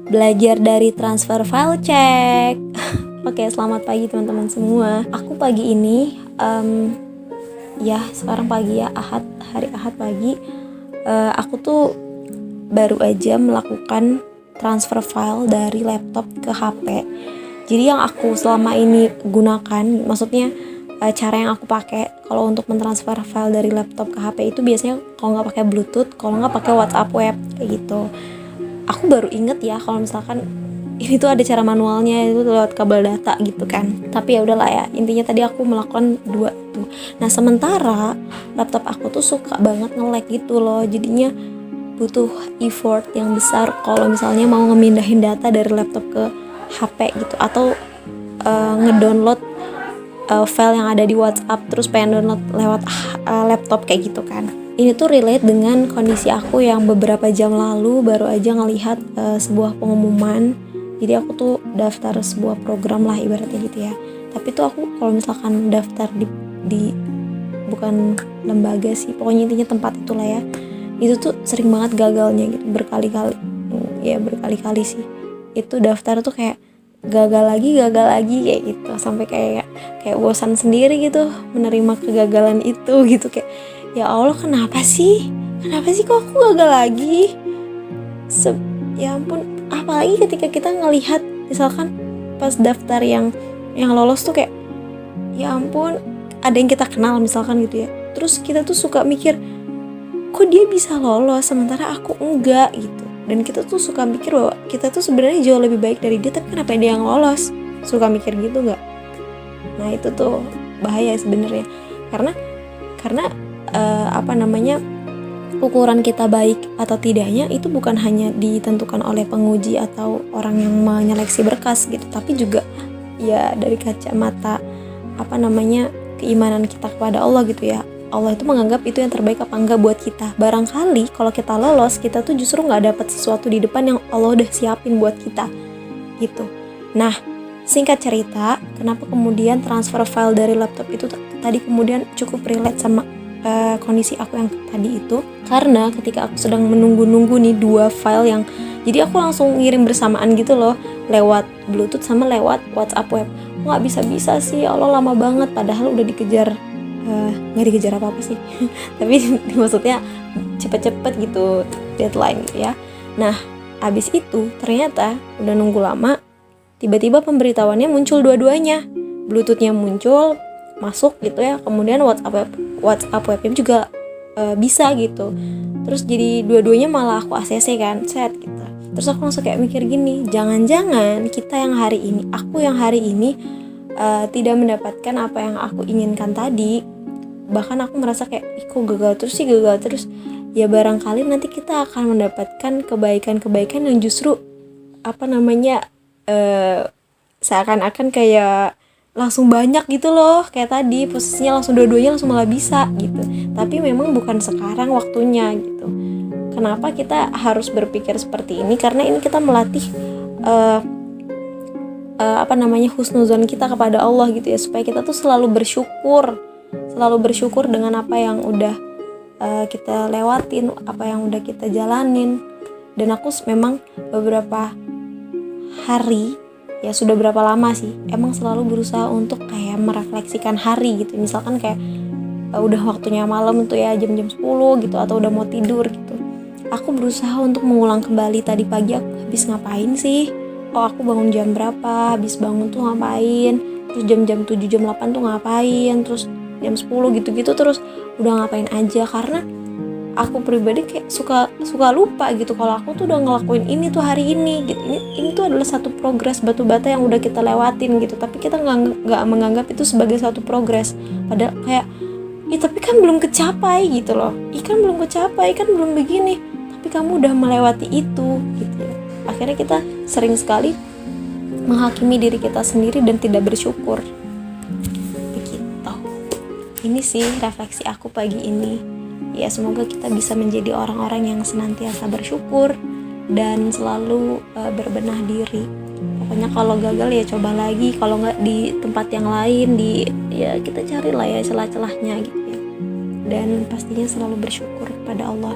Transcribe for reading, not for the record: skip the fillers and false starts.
Belajar dari transfer file check. Oke, selamat pagi teman-teman semua. Aku pagi ini sekarang pagi ya, hari Ahad pagi. Aku tuh baru aja melakukan transfer file dari laptop ke HP. Jadi yang aku selama ini gunakan, maksudnya cara yang aku pakai kalau untuk mentransfer file dari laptop ke HP itu biasanya kalau nggak pakai Bluetooth, kalau nggak pakai WhatsApp web kayak gitu. Aku baru inget ya kalau misalkan ini tuh ada cara manualnya, itu lewat kabel data gitu kan. Tapi ya udahlah ya, intinya tadi aku melakukan dua tuh. Nah sementara laptop aku tuh suka banget nge-lag gitu loh, jadinya butuh effort yang besar kalau misalnya mau ngemindahin data dari laptop ke HP gitu, atau ngedownload file yang ada di WhatsApp terus pengen download lewat laptop kayak gitu kan. Ini tuh relate dengan kondisi aku yang beberapa jam lalu baru aja ngelihat sebuah pengumuman. Jadi aku tuh daftar sebuah program lah ibaratnya gitu ya. Tapi tuh aku kalau misalkan daftar di bukan lembaga sih, pokoknya intinya tempat itulah ya, itu tuh sering banget gagalnya gitu, berkali-kali sih. Itu daftar tuh kayak gagal lagi kayak gitu, sampai kayak bosan sendiri gitu menerima kegagalan itu gitu. Kayak ya Allah, kenapa sih kok aku gagal lagi. Ya ampun, apalagi ketika kita ngelihat misalkan pas daftar yang lolos tuh kayak ya ampun, ada yang kita kenal misalkan gitu ya, terus kita tuh suka mikir kok dia bisa lolos sementara aku enggak gitu. Dan kita tuh suka mikir bahwa kita tuh sebenarnya jauh lebih baik dari dia, tapi kenapa dia yang lolos? Suka mikir gitu nggak? Nah itu tuh bahaya sebenarnya, karena ukuran kita baik atau tidaknya itu bukan hanya ditentukan oleh penguji atau orang yang menyeleksi berkas gitu, tapi juga ya dari kacamata keimanan kita kepada Allah gitu ya. Allah itu menganggap itu yang terbaik apa enggak buat kita. Barangkali kalau kita lolos, kita tuh justru nggak dapat sesuatu di depan yang Allah udah siapin buat kita gitu. Nah singkat cerita, kenapa kemudian transfer file dari laptop itu tadi kemudian cukup relate sama kondisi aku yang tadi itu, karena ketika aku sedang menunggu nih dua file yang, jadi aku langsung ngirim bersamaan gitu loh, lewat Bluetooth sama lewat WhatsApp web. Nggak bisa sih, Allah lama banget, padahal udah dikejar, nggak dikejar apa sih tapi maksudnya cepet-cepet gitu deadline gitu ya. Nah abis itu ternyata udah nunggu lama, tiba-tiba pemberitahuannya muncul dua-duanya, Bluetoothnya muncul masuk gitu ya, kemudian WhatsApp webnya juga bisa gitu. Terus jadi dua-duanya malah aku ACC kan, set gitu. Terus aku langsung kayak mikir gini, jangan-jangan aku yang hari ini tidak mendapatkan apa yang aku inginkan tadi. Bahkan aku merasa kayak kok gagal terus. Ya barangkali nanti kita akan mendapatkan kebaikan-kebaikan yang justru seakan-akan kayak langsung banyak gitu loh, kayak tadi posisinya langsung dua-duanya langsung malah bisa gitu. Tapi memang bukan sekarang waktunya gitu. Kenapa kita harus berpikir seperti ini? Karena ini kita melatih husnuzon kita kepada Allah gitu ya, supaya kita tuh selalu bersyukur dengan apa yang udah kita lewatin, apa yang udah kita jalanin. Dan aku memang beberapa hari, ya sudah berapa lama sih, emang selalu berusaha untuk kayak merefleksikan hari gitu. Misalkan kayak udah waktunya malam tuh ya, jam-jam 10 gitu, atau udah mau tidur gitu, aku berusaha untuk mengulang kembali tadi pagi aku habis ngapain sih, aku bangun jam berapa, habis bangun tuh ngapain, terus jam 7 jam 8 tuh ngapain, terus jam 10 gitu-gitu, terus udah ngapain aja. Karena aku pribadi kayak suka lupa gitu kalau aku tuh udah ngelakuin ini tuh hari ini gitu. Ini tuh adalah satu progres batu bata yang udah kita lewatin gitu, tapi kita nggak menganggap itu sebagai suatu progres. Padahal kayak tapi kan belum kecapai gitu loh, kan belum kecapai, kan belum begini, tapi kamu udah melewati itu gitu ya. Akhirnya kita sering sekali menghakimi diri kita sendiri dan tidak bersyukur begitu. Ini sih refleksi aku pagi ini ya. Semoga kita bisa menjadi orang-orang yang senantiasa bersyukur dan selalu berbenah diri. Pokoknya kalau gagal ya coba lagi, kalau nggak di tempat yang lain, ya kita carilah ya celah-celahnya gitu ya. Dan pastinya selalu bersyukur kepada Allah.